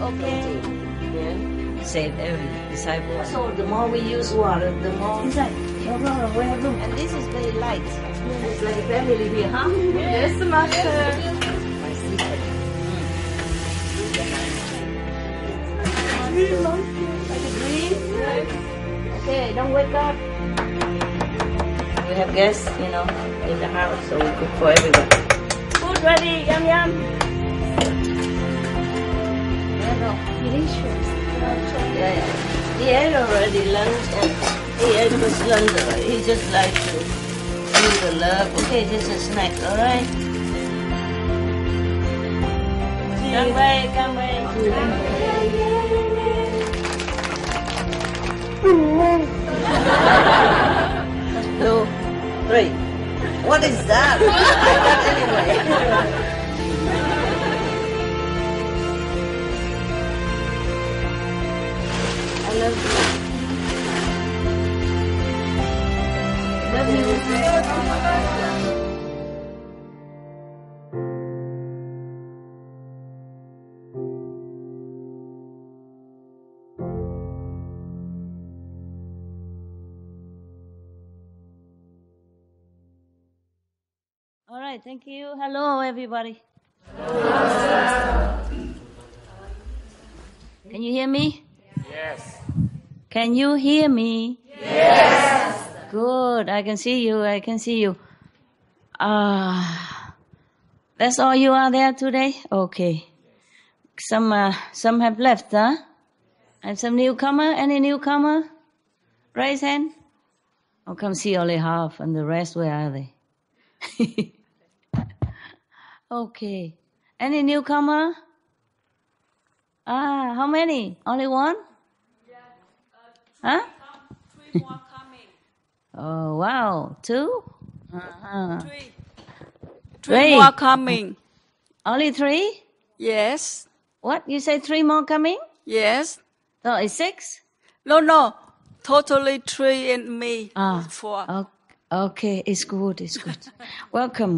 Okay. Yeah. Said every disciple. So the more we use water, the more. Inside. No problem. We have room. And this is very light. It's like a family here, huh? Yes, master. My sister. Like a dream. Okay, don't wake up. We have guests, in the house, so we cook for everyone. Food ready, yum yum. Delicious. Yeah. He ate already lunch and he ate his lunch already. He just likes to do the love. Okay, this is a snack, alright? Come back, come back. 2, 3. What is that? I got anyway. I love you. Love you. All right, thank you. Hello, everybody. Can you hear me? Yes. Can you hear me? Yes. Good. I can see you. I can see you. That's all you are there today? Okay. Some have left, huh? And some newcomer? Any newcomer? Raise hand. Oh, come see only half, and the rest, where are they? Okay. Any newcomer? How many? Only one? Huh? 3 more coming. Oh, wow. 2? Uh-huh. 3 Three. more coming. Only 3? Yes. What? You say 3 more coming? Yes. So it's 6? No. Totally 3 and me. 4. Okay, it's good, it's good. Welcome.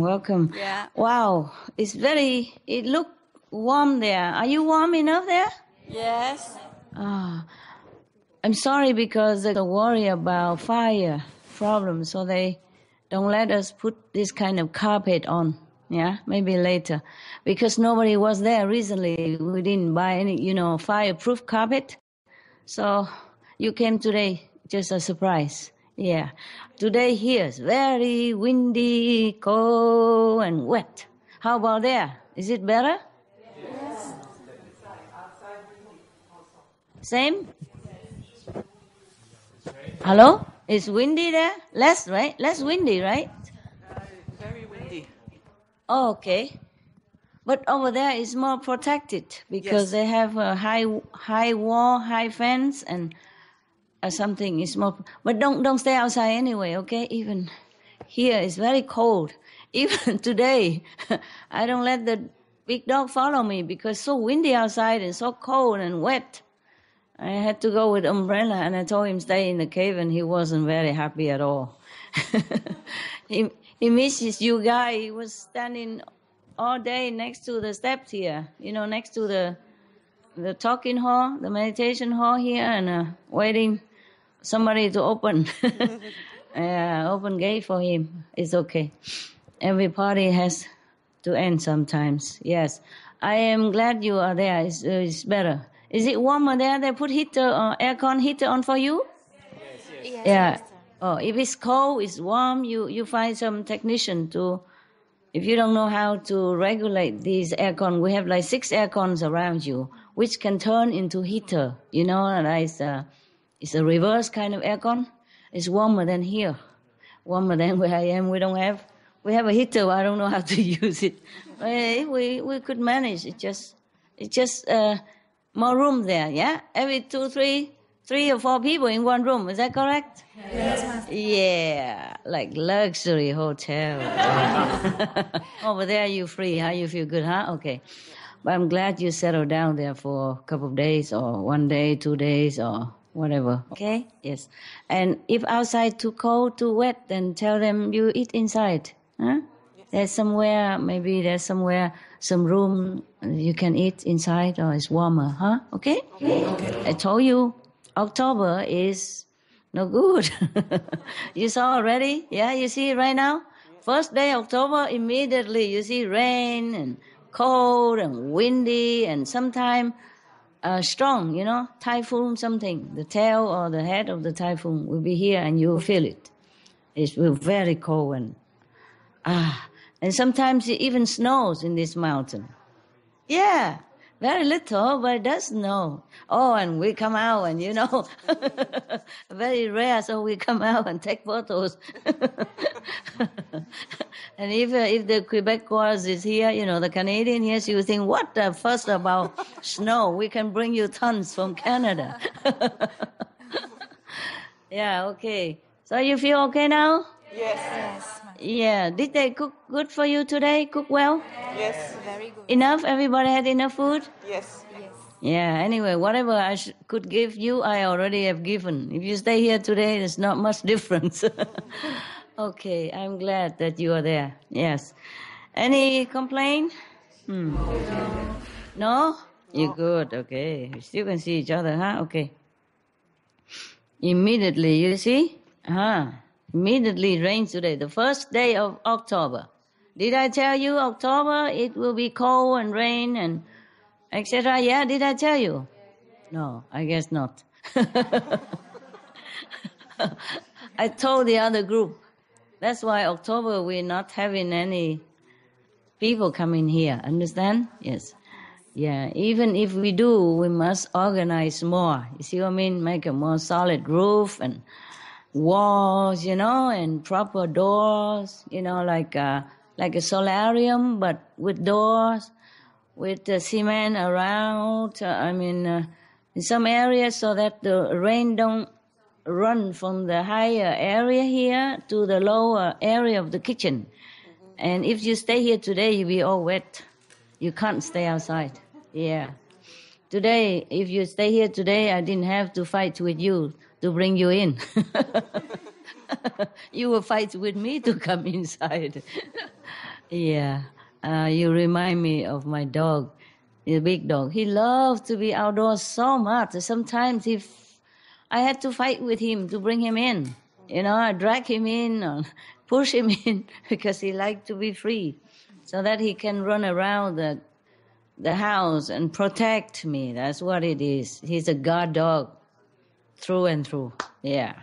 Yeah. Wow, it look warm there. Are you warm enough there? Yes. I'm sorry because they worry about fire problems, so they don't let us put this kind of carpet on. Yeah, maybe later. Because nobody was there recently. We didn't buy any, fireproof carpet. So you came today, just a surprise. Yeah. Today here is very windy, cold, and wet. How about there? Is it better? Yes. Same? Hello? It's windy there? Less, right? Less windy, right? Very windy. Oh, okay. But over there is more protected because they have a high wall, high fence, and something is more. But don't stay outside anyway, okay? Even here it's very cold. Even today, I don't let the big dog follow me because it's so windy outside and so cold and wet. I had to go with umbrella, and I told him stay in the cave, and he wasn't very happy at all. He misses you guys. He was standing all day next to the steps here, next to the talking hall, the meditation hall here, and waiting somebody to open open gate for him. It's okay. Every party has to end sometimes. Yes, I am glad you are there. It's better. Is it warmer there? They put aircon heater on for you? Yes. Yeah. Oh, if it's cold, it's warm. You find some technician to. If you don't know how to regulate these aircon, we have like 6 aircons around you, which can turn into heater. It's a reverse kind of aircon. It's warmer than here, warmer than where I am. We have a heater. I don't know how to use it. We could manage. It's just more room there. Yeah, every 3 or 4 people in one room. Is that correct? Yes. Yeah, like luxury hotel. Over there, you free, huh? You feel good, huh? Okay. But I'm glad you settled down there for a couple of days or 1 day, 2 days or whatever. Okay? Yes. And if outside too cold, too wet, then tell them you eat inside. Huh? Yes. There's somewhere, maybe there's somewhere, some room you can eat inside or it's warmer, huh? Okay? Okay. I told you, October is no good. You saw already? Yeah, you see it right now? First day October, immediately you see rain and cold and windy and sometimes strong, typhoon something. The tail or the head of the typhoon will be here and you will feel it. It will be very cold and sometimes it even snows in this mountain. Yeah, very little, but it does snow. Oh, and we come out and, very rare, so we come out and take photos. And if the Quebecois is here, the Canadian here, you think, what the fuss about snow? We can bring you tons from Canada. Yeah, okay. So you feel okay now? Yes. Yeah. Did they cook good for you today? Cook well? Yes. Very good. Enough? Everybody had enough food? Yes. Yeah, anyway, whatever I could give you, I already have given. If you stay here today, there's not much difference. Okay, I'm glad that you are there. Yes. Any complaint? No? You're good, okay. You still can see each other, huh? Okay. Immediately, you see? Immediately it rains today, the first day of October. Did I tell you October it will be cold and rain and etc.? Yeah, did I tell you? No, I guess not. I told the other group. That's why October we're not having any people coming here. Understand? Yes. Yeah, even if we do, we must organize more. You see what I mean? Make a more solid roof and walls, and proper doors, like a solarium, but with doors, with cement around. In some areas so that the rain don't run from the higher area here to the lower area of the kitchen. And if you stay here today, you'll be all wet. You can't stay outside. Yeah. Today, if you stay here today, I didn't have to fight with you to bring you in. You will fight with me to come inside. Yeah. You remind me of my dog, the big dog. He loves to be outdoors so much. Sometimes I had to fight with him to bring him in. I drag him in or push him in because he likes to be free so that he can run around the house and protect me. That's what it is. He's a guard dog through and through. Yeah.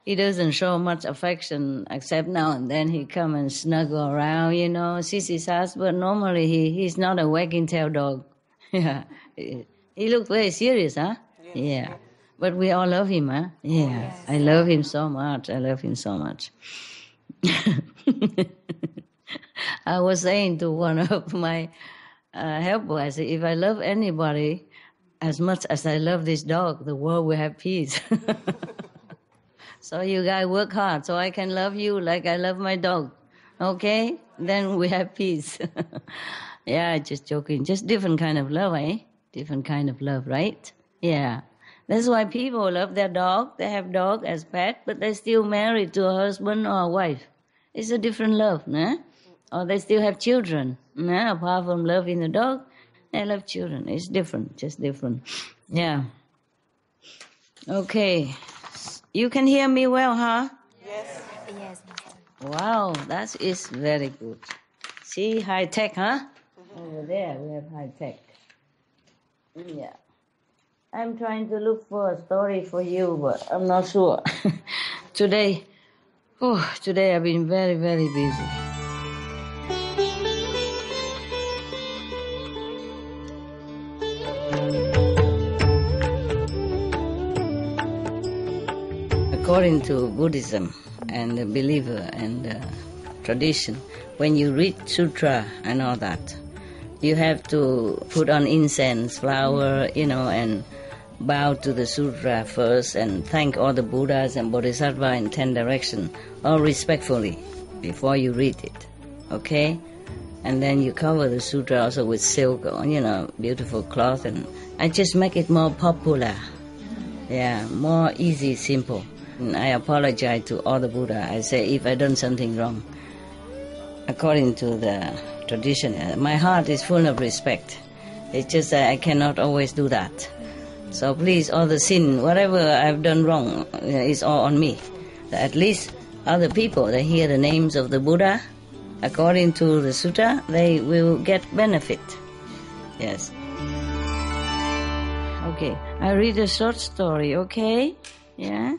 He doesn't show much affection except now and then he come and snuggle around, Sissy's house, but normally he's not a wagging tail dog. Yeah. He looks very serious, huh? Yes. Yeah. But we all love him, huh? Yeah. Yes. I love him so much. I was saying to one of my helpers, I said, if I love anybody as much as I love this dog, the world will have peace. So you guys work hard so I can love you like I love my dog. Okay? Then we have peace. Yeah, just joking. Just different kind of love, eh? Different kind of love, right? Yeah. That's why people love their dog. They have dog as pet, but they're still married to a husband or a wife. It's a different love, nah? Or they still have children. Nah? Apart from loving the dog, they love children. It's different, just different. Yeah. Okay. You can hear me well, huh? Yes. Yes. Wow, that is very good. See, high tech, huh? Over there we have high tech. Yeah. I'm trying to look for a story for you, but I'm not sure. Today I've been very, very busy. According to Buddhism and the believer and the tradition, when you read sutra and all that, you have to put on incense, flower, and bow to the sutra first and thank all the Buddhas and Bodhisattvas in 10 directions, all respectfully, before you read it, okay? And then you cover the sutra also with silk, beautiful cloth, and I just make it more popular. Yeah, more easy, simple. And I apologize to all the Buddha. I say if I done something wrong. according to the tradition. My heart is full of respect. It's just that I cannot always do that. So please, all the sin, whatever I've done wrong, is all on me. At least other people, they hear the names of the Buddha, according to the sutta, they will get benefit. Yes. Okay, I read a short story, okay? Yeah?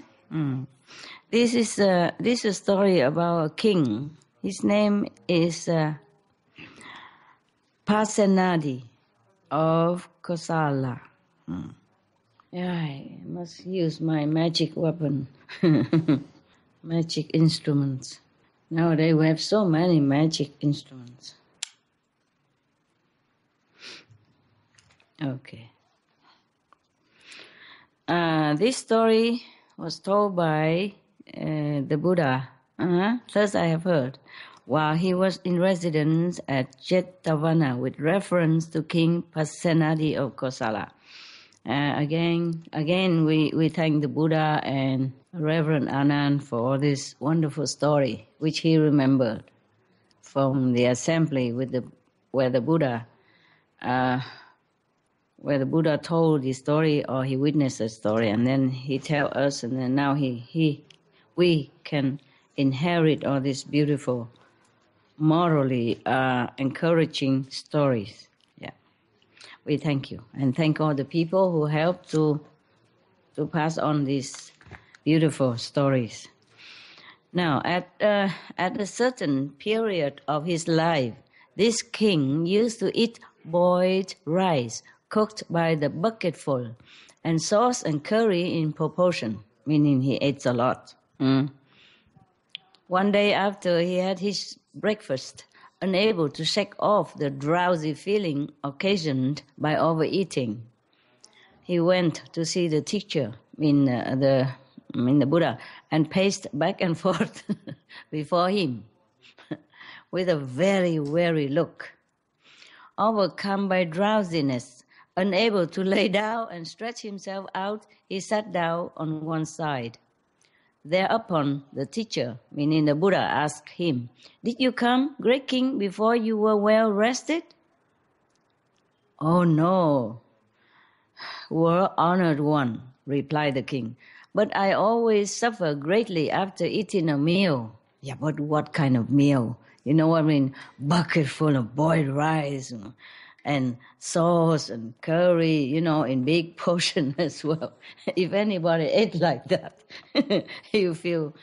This is a story about a king. His name is PASENADI of KOSALA. Yeah, I must use my magic weapon, magic instruments. Nowadays we have so many magic instruments. Okay. This story was told by the Buddha, first I have heard, while he was in residence at Jetavana with reference to King PASENADI of KOSALA. Again, we thank the Buddha and Reverend Anand for all this wonderful story, which he remembered from the assembly where the Buddha told the story, or he witnessed the story, and then he tell us, and then now we can inherit all these beautiful, morally encouraging stories. Yeah, we thank you, and thank all the people who helped to pass on these beautiful stories. Now, at a certain period of his life, this king used to eat boiled rice cooked by the bucketful, and sauce and curry in proportion, meaning he ate a lot. One day after he had his breakfast, unable to shake off the drowsy feeling occasioned by overeating, he went to see the teacher, the Buddha, and paced back and forth before him with a very weary look. Overcome by drowsiness, unable to lay down and stretch himself out, he sat down on one side. Thereupon the teacher, meaning the Buddha, asked him, "Did you come, great king, before you were well rested?" "Oh no, well honored one," replied the king, "but I always suffer greatly after eating a meal." "Yeah, but what kind of meal? You know what I mean? Bucket full of boiled rice and sauce and curry, in big portion as well. If anybody ate like that, you feel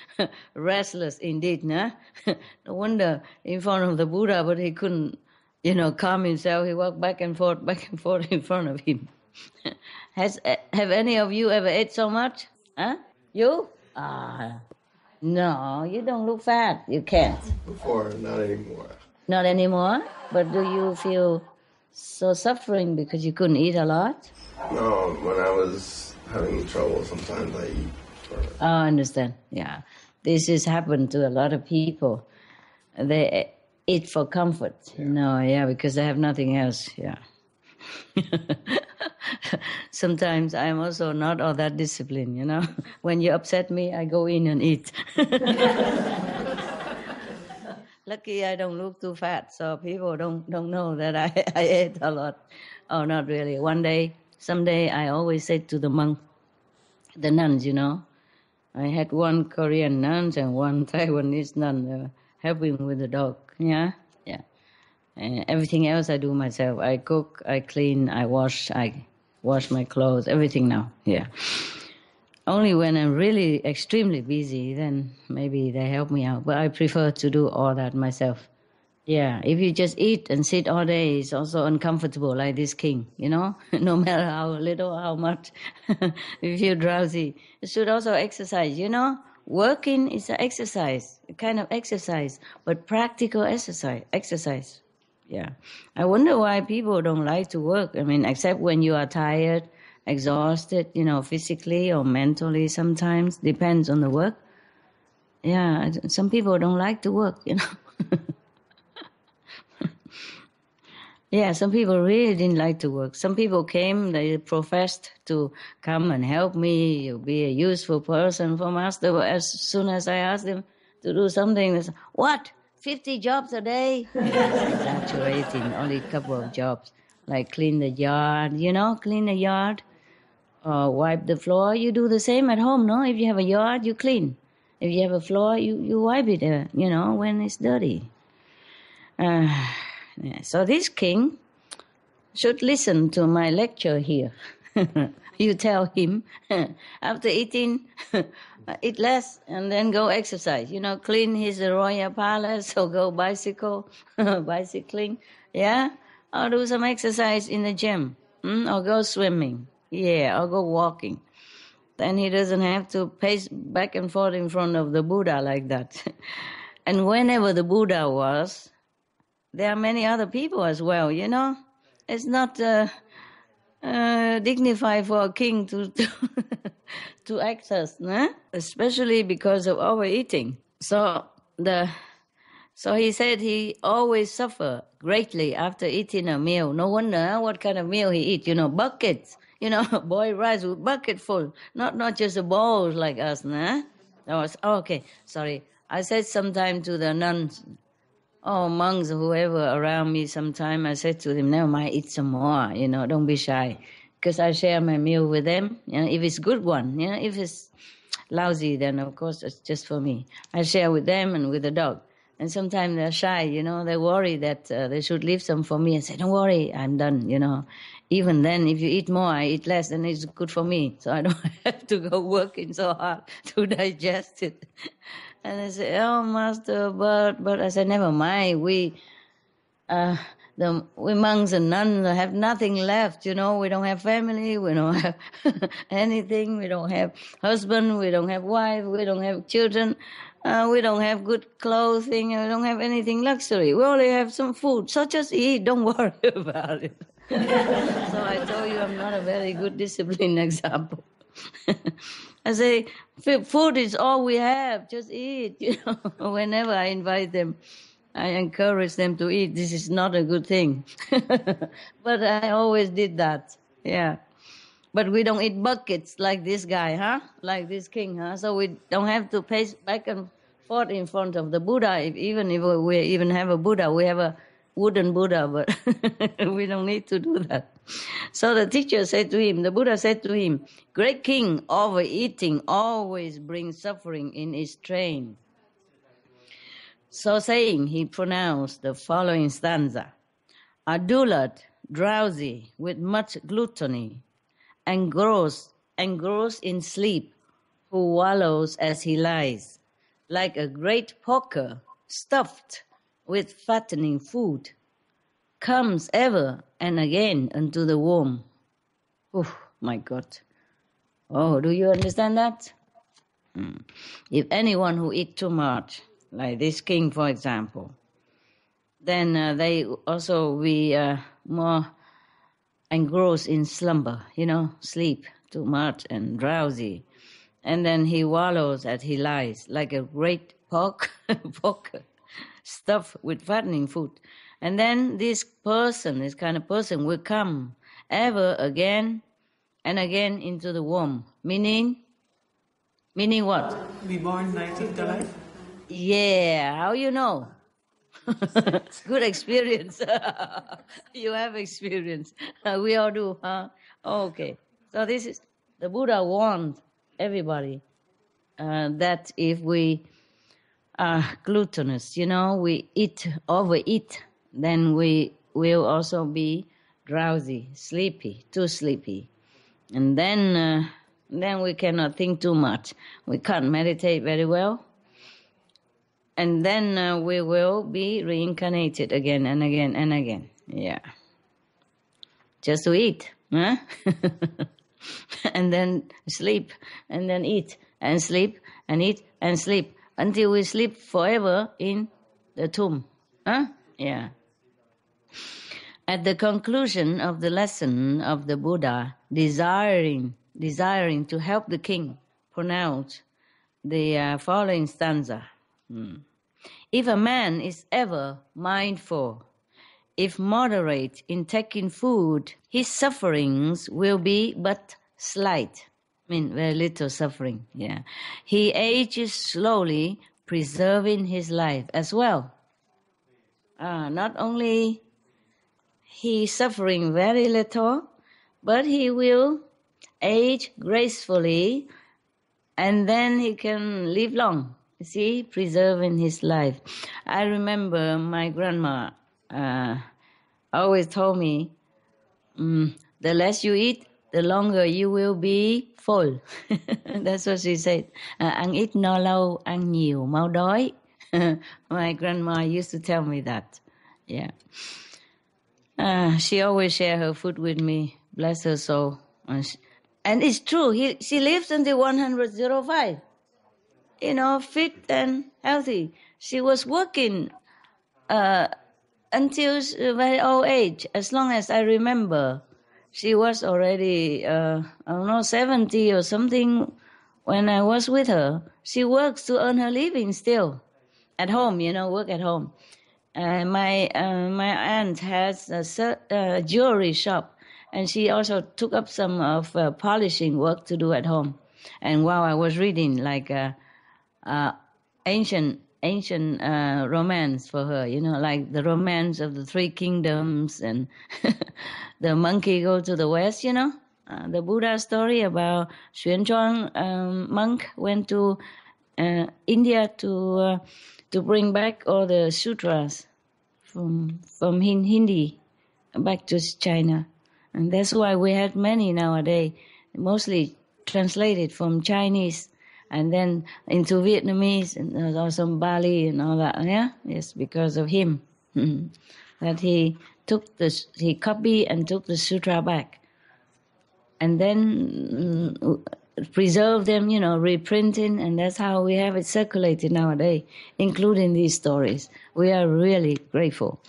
restless indeed, no? No wonder in front of the Buddha, but he couldn't, calm himself. He walked back and forth in front of him. Have any of you ever ate so much? Huh? You? No, you don't look fat. You can't. Before, not anymore. Not anymore? But do you feel so suffering because you couldn't eat a lot? No, when I was having trouble, sometimes I eat. I understand. Yeah. This has happened to a lot of people. They eat for comfort. Yeah. Because they have nothing else. Yeah. Sometimes I'm also not all that disciplined, When you upset me, I go in and eat. Lucky I don't look too fat, so people don't know that I ate a lot. Oh, not really. Someday, I always say to the nuns, I had one Korean nun and one Taiwanese nun helping with the dog. Yeah. And everything else I do myself. I cook, I clean, I wash my clothes, everything now. Yeah. Only when I'm really extremely busy, then maybe they help me out. But I prefer to do all that myself. Yeah, if you just eat and sit all day, it's also uncomfortable like this king, No matter how little, how much, you feel drowsy. You should also exercise, Working is an exercise, a kind of exercise, but practical exercise. Yeah. I wonder why people don't like to work. Except when you are tired, exhausted, physically or mentally sometimes. Depends on the work. Yeah, some people don't like to work, Yeah, some people really didn't like to work. Some people came, they professed to come and help me, be a useful person for Master. But as soon as I asked them to do something, they said, "What? 50 jobs a day. Exaggerating, only a couple of jobs, like clean the yard, clean the yard, or wipe the floor. You do the same at home, no? If you have a yard, you clean. If you have a floor, you wipe it, when it's dirty. So this king should listen to my lecture here. You tell him, after eating, eat less and then go exercise. Clean his royal palace or go bicycling, yeah? Or do some exercise in the gym, or go swimming, or go walking. Then he doesn't have to pace back and forth in front of the Buddha like that. And whenever the Buddha was, there are many other people as well, It's not dignified for a king to access, especially because of overeating. So he said he always suffer greatly after eating a meal. No wonder what kind of meal he eat. Buckets. Boiled rice with bucket full, not just a bowl like us, okay, sorry. I said sometime to the nuns, monks, whoever around me sometime, I said to them, never mind, eat some more, don't be shy. Because I share my meal with them, if it's good one, if it's lousy, then of course it's just for me. I share with them and with the dog. And sometimes they're shy, they worry that they should leave some for me. I say, don't worry, I'm done, Even then, if you eat more, I eat less, then it's good for me. So I don't have to go working so hard to digest it. And I say, oh, Master, but I said, never mind. We monks and nuns have nothing left, We don't have family. We don't have anything. We don't have husband. We don't have wife. We don't have children. We don't have good clothing. We don't have anything luxury. We only have some food. So just eat. Don't worry about it. So I told you I'm not a very good discipline example. I say, food is all we have. Just eat. Whenever I invite them, I encourage them to eat. This is not a good thing. But I always did that. Yeah. But we don't eat buckets like this guy, like this king, So we don't have to pace back and forth in front of the Buddha. Even if we even have a Buddha, we have a wooden Buddha, but we don't need to do that. So the teacher said to him, the Buddha said to him, great king, overeating always brings suffering in its train. So saying, he pronounced the following stanza. A dullard, drowsy, with much gluttony, engrossed in sleep, who wallows as he lies, like a great porker stuffed with fattening food, comes ever and again into the womb. Oh, my God. Oh, do you understand that? If anyone who eats too much, like this king, for example, then they also be more engrossed in slumber, sleep too much and drowsy. And then he wallows as he lies, like a great porker stuffed with fattening food. And then this kind of person will come ever again and again into the womb. Meaning what? Be born 19th alive? Yeah, how you know? Good experience. You have experience. We all do, huh? Okay. So this is, the Buddha warned everybody that if we are gluttonous, we overeat, then we will also be drowsy, sleepy, too sleepy. And then we cannot think too much. We can't meditate very well. And then we will be reincarnated again and again and again. Yeah. Just to eat, huh? And then sleep, and then eat, and sleep, and eat, and sleep, until we sleep forever in the tomb. Huh? Yeah. At the conclusion of the lesson of the Buddha, desiring to help the king pronounce the following stanza. If a man is ever mindful, if moderate in taking food, his sufferings will be but slight. Very little suffering. Yeah. He ages slowly, preserving his life as well. not only he suffering very little, but he will age gracefully, and then he can live long. See, preserving his life. I remember my grandma always told me, the less you eat, the longer you will be full. That's what she said. Ăn ít no lâu, ăn nhiều mau đói. My grandma used to tell me that. Yeah. She always shared her food with me. Bless her soul. And it's true. She lives until 105. Fit and healthy. She was working until very old age. As long as I remember, she was already, 70 or something when I was with her. She works to earn her living still. At home, work at home. My aunt has a jewelry shop, and she also took up some of polishing work to do at home. And while I was reading, like ancient romance for her, like the romance of the three kingdoms and the monkey go to the west, the Buddha story about Xuanzang monk went to India to bring back all the sutras from Hindi back to China. And that's why we have many nowadays, mostly translated from Chinese and then into Vietnamese and also Bali and all that. Yeah, yes, because of him. That he copied and took the sutra back. And then preserve them, reprinting, and that's how we have it circulated nowadays, including these stories. We are really grateful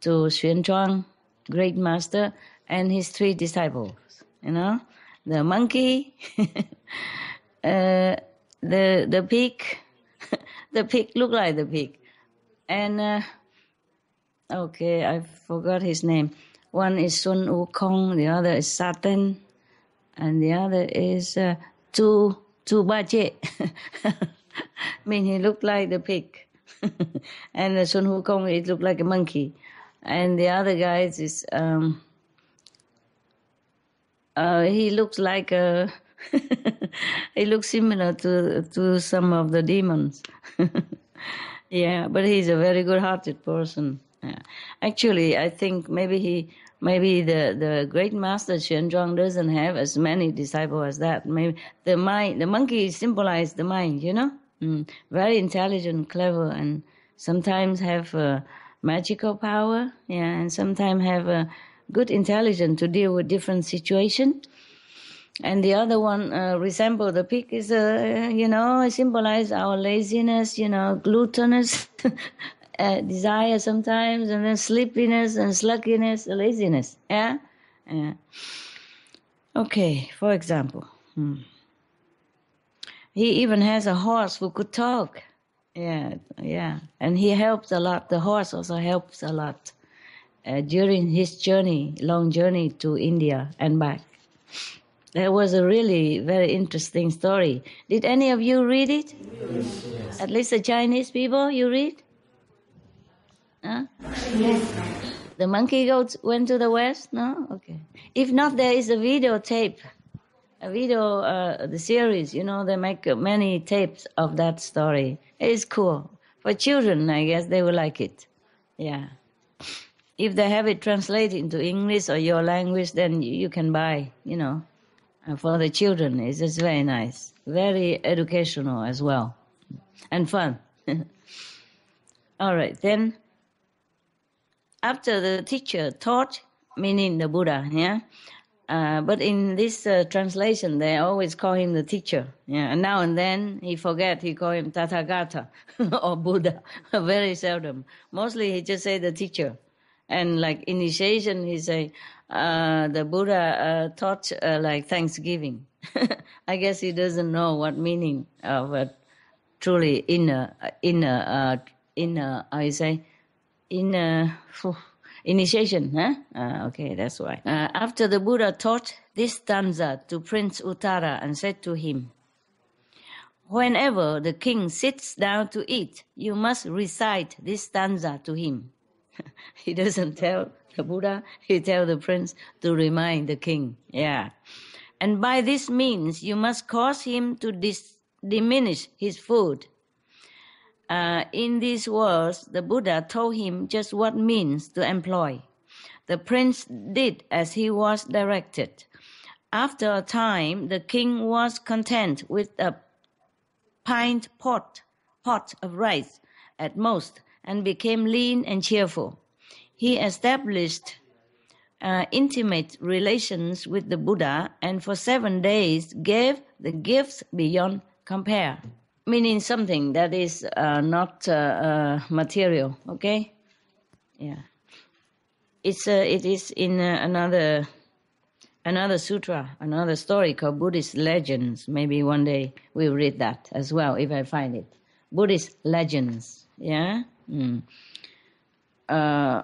to Xuanzang, great master, and his three disciples, the monkey, the pig, the pig looked like the pig, and, I forgot his name. One is Sun Wukong, the other is Satan, and the other is Tu Bache. He looked like the pig. And the Sun Wukong, it looked like a monkey. And the other guys is, he looks like he looks similar to some of the demons. Yeah, but he's a very good-hearted person. Yeah. Actually, I think maybe the great master Xuanzang doesn't have as many disciples as that. Maybe the monkey symbolizes the mind, very intelligent, clever, and sometimes have magical power, and sometimes have a good intelligence to deal with different situations. And the other one resemble the pig is, symbolize our laziness, gluttonous desire sometimes, and then sleepiness and sluggishness, laziness. Yeah? Okay, for example, he even has a horse who could talk. Yeah. And he helps a lot. The horse also helps a lot during his long journey to India and back. That was a really very interesting story. Did any of you read it? Yes. At least the Chinese people, you read? Huh? Yes. The monkey went to the west? No? Okay. If not, there is a videotape. The series, they make many tapes of that story. It's cool. For children, I guess they will like it. Yeah. If they have it translated into English or your language, then you can buy, for the children. It's just very nice. Very educational as well. And fun. All right, then after the teacher taught, meaning the Buddha, yeah? But in this translation, they always call him the teacher. Yeah, and now and then he call him Tathagata or Buddha. Very seldom. Mostly he just say the teacher. And like initiation, he say the Buddha taught like Thanksgiving. I guess he doesn't know what meaning of truly inner. Initiation, huh? Okay, that's why. After the Buddha taught this stanza to Prince Uttara and said to him, "Whenever the king sits down to eat, you must recite this stanza to him. He doesn't tell the Buddha, he tells the prince to remind the king. Yeah. And by this means, you must cause him to diminish his food. In these words, the Buddha told him just what means to employ. The prince did as he was directed. After a time, the king was content with a pint pot of rice at most, and became lean and cheerful. He established intimate relations with the Buddha, and for 7 days gave the gifts beyond compare. Meaning something that is not material, okay? Yeah. It is in another sutra, another story called Buddhist Legends. Maybe one day we'll read that as well if I find it. Buddhist Legends, yeah? Or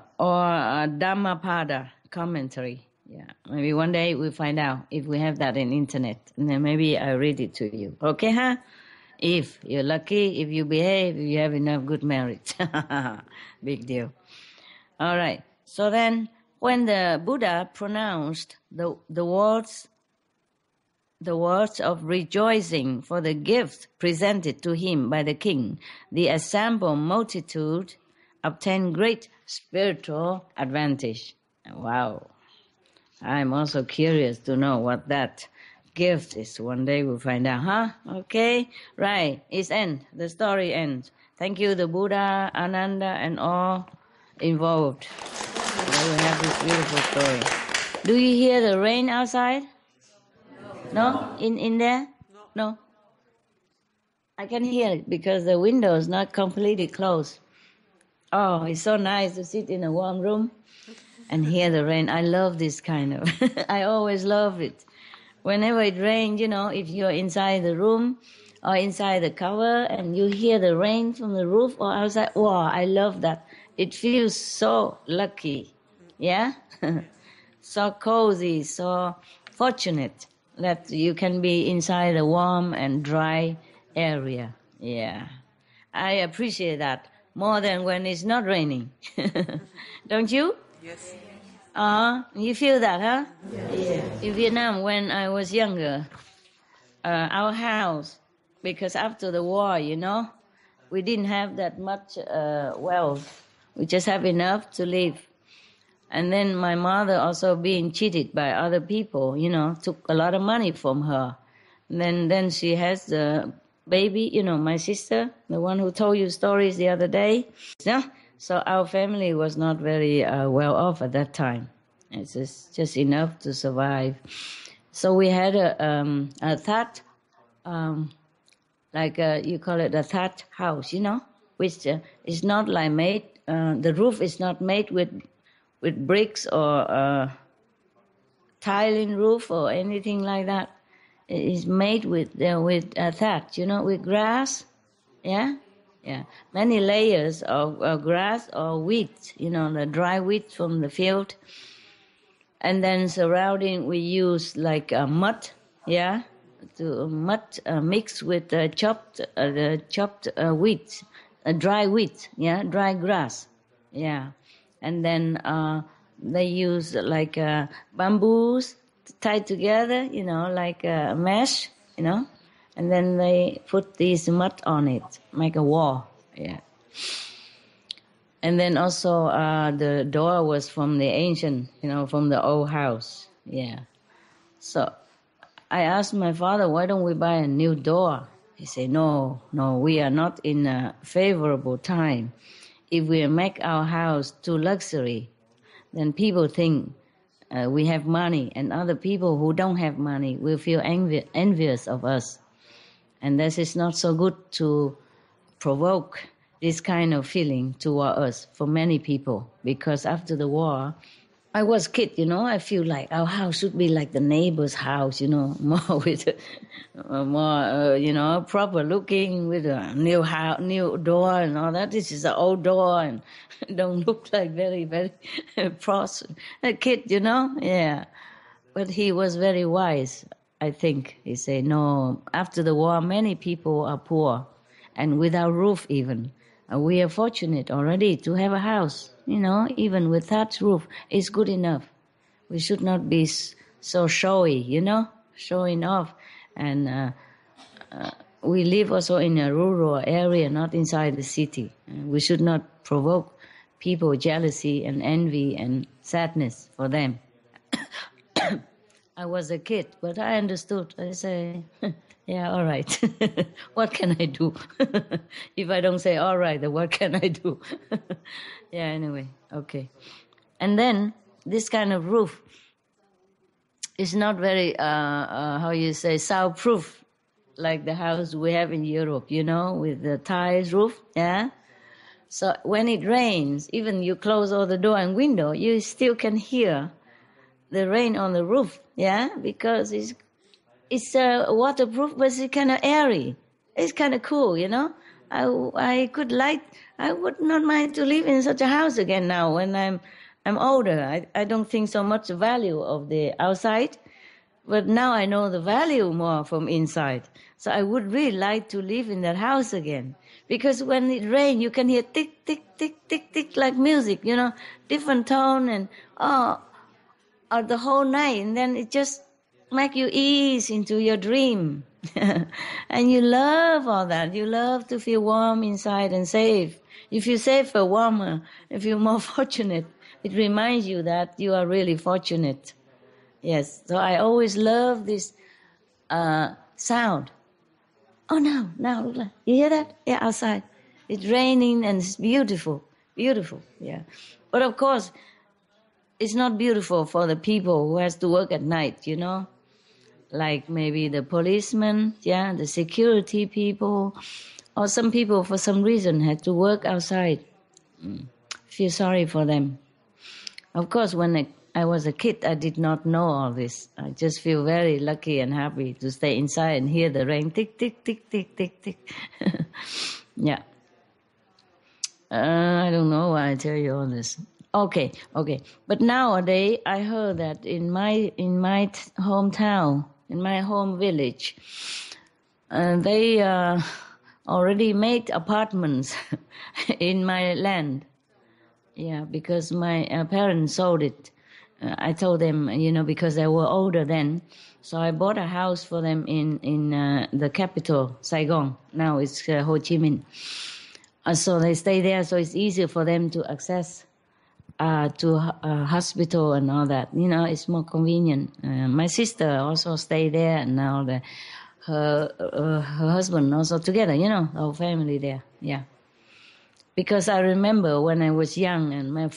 Dhammapada commentary. Yeah, maybe one day we'll find out if we have that in internet. And then maybe I'll read it to you. Okay, huh? If you're lucky, if you behave, if you have enough good merit. Big deal. All right. So then, when the Buddha pronounced the words of rejoicing for the gifts presented to him by the king, the assembled multitude obtained great spiritual advantage. Wow. I'm also curious to know what that gift is. One day we'll find out, huh? Okay, right. It's end. The story ends. Thank you, the Buddha, Ananda, and all involved. We have this beautiful story. Do you hear the rain outside? No? In there? No. I can hear it because the window is not completely closed. Oh, it's so nice to sit in a warm room and hear the rain. I love this kind of. I always love it. Whenever it rains, if you're inside the room or inside the cover and you hear the rain from the roof or outside, wow, I love that. It feels so lucky. Yeah? So cozy, so fortunate that you can be inside a warm and dry area. Yeah. I appreciate that more than when it's not raining. Don't you? Yes. You feel that, huh? Yes. In Vietnam, when I was younger, our house, because after the war, we didn't have that much wealth. We just have enough to live. And then my mother also being cheated by other people, took a lot of money from her. And then she has the baby, my sister, the one who told you stories the other day. Yeah? So our family was not very well off at that time. It's just enough to survive. So we had a thatch, you call it a thatch house, which is not like made, the roof is not made with bricks or tiling roof or anything like that. It is made with thatch, with grass, yeah? Yeah, many layers of grass or wheat, the dry wheat from the field. And then surrounding we use like mud, yeah, mud mixed with chopped wheat, dry wheat, yeah, dry grass, yeah. And then they use like bamboos tied together, like a mesh, and then they put this mud on it, make a wall, yeah. And then also the door was from the ancient, from the old house, yeah. So I asked my father, why don't we buy a new door? He said, no, we are not in a favorable time. If we make our house too luxury, then people think we have money, and other people who don't have money will feel envious of us. And this is not so good to provoke this kind of feeling toward us for many people, because after the war, I was a kid, I feel like our house should be like the neighbor's house, more with more, proper looking, with a new door and all that. This is an old door and don't look like very, very a kid, yeah. But he was very wise, I think. He said, no, after the war, many people are poor and without roof even. We are fortunate already to have a house, even with thatch roof is good enough. We should not be so showy, showing off. And we live also in a rural area, not inside the city. We should not provoke people jealousy and envy and sadness for them. I was a kid, but I understood. I say, yeah, all right. What can I do? If I don't say all right, then what can I do? Yeah, anyway, okay. And then this kind of roof is not very, soundproof, like the house we have in Europe, with the tiles roof, yeah? So when it rains, even you close all the door and window, you still can hear the rain on the roof, yeah? Because it's waterproof, but it's kind of airy. It's kind of cool, I would not mind to live in such a house again now when I'm older. I don't think so much the value of the outside, but now I know the value more from inside. So I would really like to live in that house again. Because when it rains, you can hear tick, tick, tick, tick, tick, like music, different tone and the whole night. And then it just make you ease into your dream. And you love all that. You love to feel warm inside and safe. If you safer, warmer, if you're more fortunate, it reminds you that you are really fortunate. Yes, so I always love this sound. Oh, now, look, you hear that? Yeah, outside. It's raining and it's beautiful, yeah. But of course, it's not beautiful for the people who has to work at night, like maybe the policemen, yeah, the security people, or some people for some reason had to work outside. Feel sorry for them. Of course, when I was a kid, I did not know all this. I just feel very lucky and happy to stay inside and hear the rain tick, tick, tick, tick, tick, tick. Yeah. I don't know why I tell you all this. Okay. But nowadays, I heard that in my hometown, in my home village, they already made apartments in my land. Yeah, because my parents sold it. I told them, because they were older then, so I bought a house for them in the capital, Saigon. Now it's Ho Chi Minh. So they stay there, so it's easier for them to access to a hospital and all that. It's more convenient. My sister also stay there, and now her husband also together. Our family there. Yeah. Because I remember when I was young and my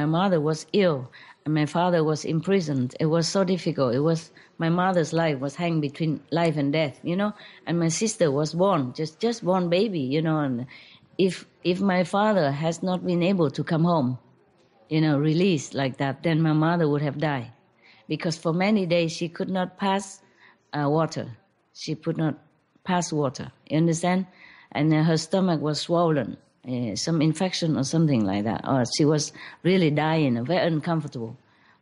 mother was ill and my father was imprisoned. It was so difficult. My mother's life was hanging between life and death, and my sister was born, just born baby, and if my father has not been able to come home, released like that, then my mother would have died. Because for many days she could not pass water. She could not pass water, you understand? And her stomach was swollen. Some infection or something like that, or she was really dying, very uncomfortable.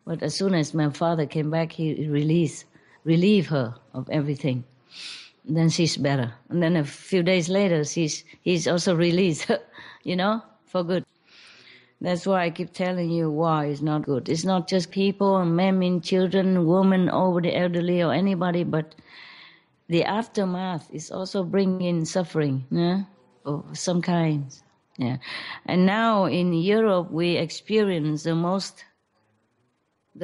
But as soon as my father came back, he relieved her of everything. And then she's better. And then a few days later, he's also released, for good. That's why I keep telling you war is not good. It's not just people, men, children, women, over the elderly, or anybody, but the aftermath is also bringing suffering, of some kinds. Yeah, and now in Europe we experience the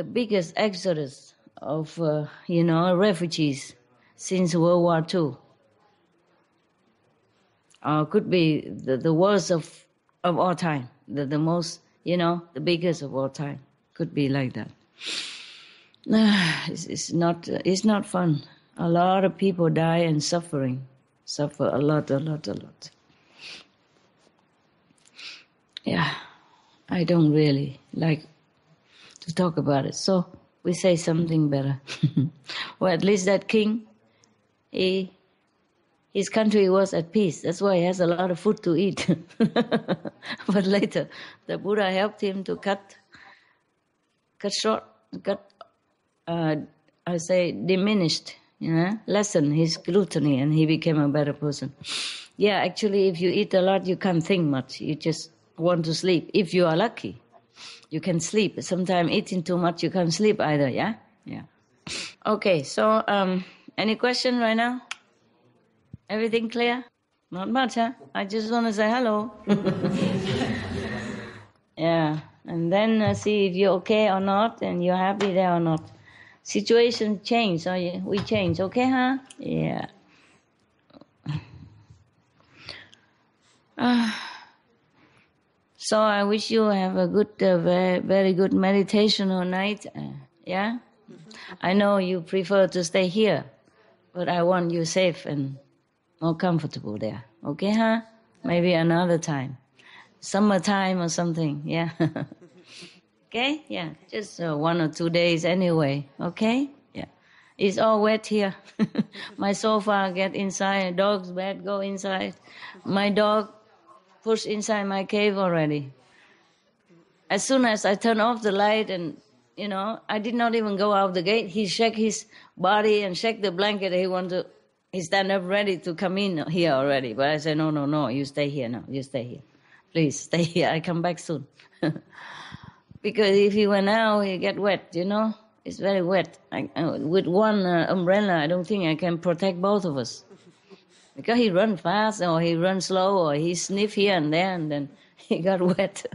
biggest exodus of refugees since World War II. Could be the worst of all time, the most, the biggest of all time. Could be like that. It's not fun. A lot of people die and suffer a lot. Yeah, I don't really like to talk about it. So we say something better. Well, at least that king, his country was at peace. That's why he has a lot of food to eat. But later, the Buddha helped him to diminished, lessen his gluttony, and he became a better person. Yeah, actually, if you eat a lot, you can't think much. You just want to sleep. If you are lucky, you can sleep. Sometimes eating too much, you can't sleep either, yeah? Yeah. Okay, so any question right now? Everything clear? Not much, huh? I just want to say hello. Yeah, and then see if you're okay or not, and you're happy there or not. Situation change, so we change, okay, huh? Yeah. So I wish you have a good, very, very good meditation all night. Yeah? I know you prefer to stay here, but I want you safe and more comfortable there. Okay, huh? Maybe another time. Summertime or something, yeah. Okay? Yeah, just 1 or 2 days anyway. Okay? Yeah. It's all wet here. My sofa get inside, dog's bed go inside. My dog pushed inside my cave already. As soon as I turn off the light and, I did not even go out the gate. He shake his body and shake the blanket. He stand up ready to come in here already. But I said, no, you stay here now. You stay here. Please stay here. I come back soon. Because if he went out, he get wet, It's very wet. With one umbrella, I don't think I can protect both of us. Because he run fast or he run slow or he sniff here and there and then he got wet.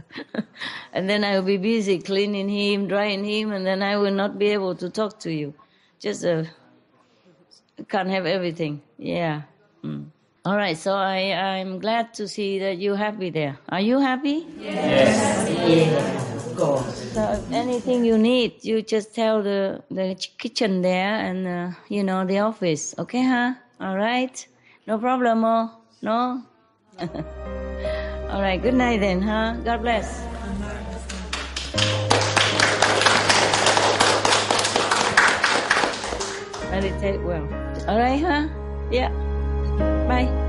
And then I will be busy cleaning him, drying him, and then I will not be able to talk to you. Just can't have everything. Yeah. All right, so I'm glad to see that you're happy there. Are you happy? Yes. Yeah, of course. So if anything you need, you just tell the kitchen there and, the office. Okay, huh? All right? No problem, oh? No? All right, good night then, huh? God bless. Meditate well. All right, huh? Yeah. Bye.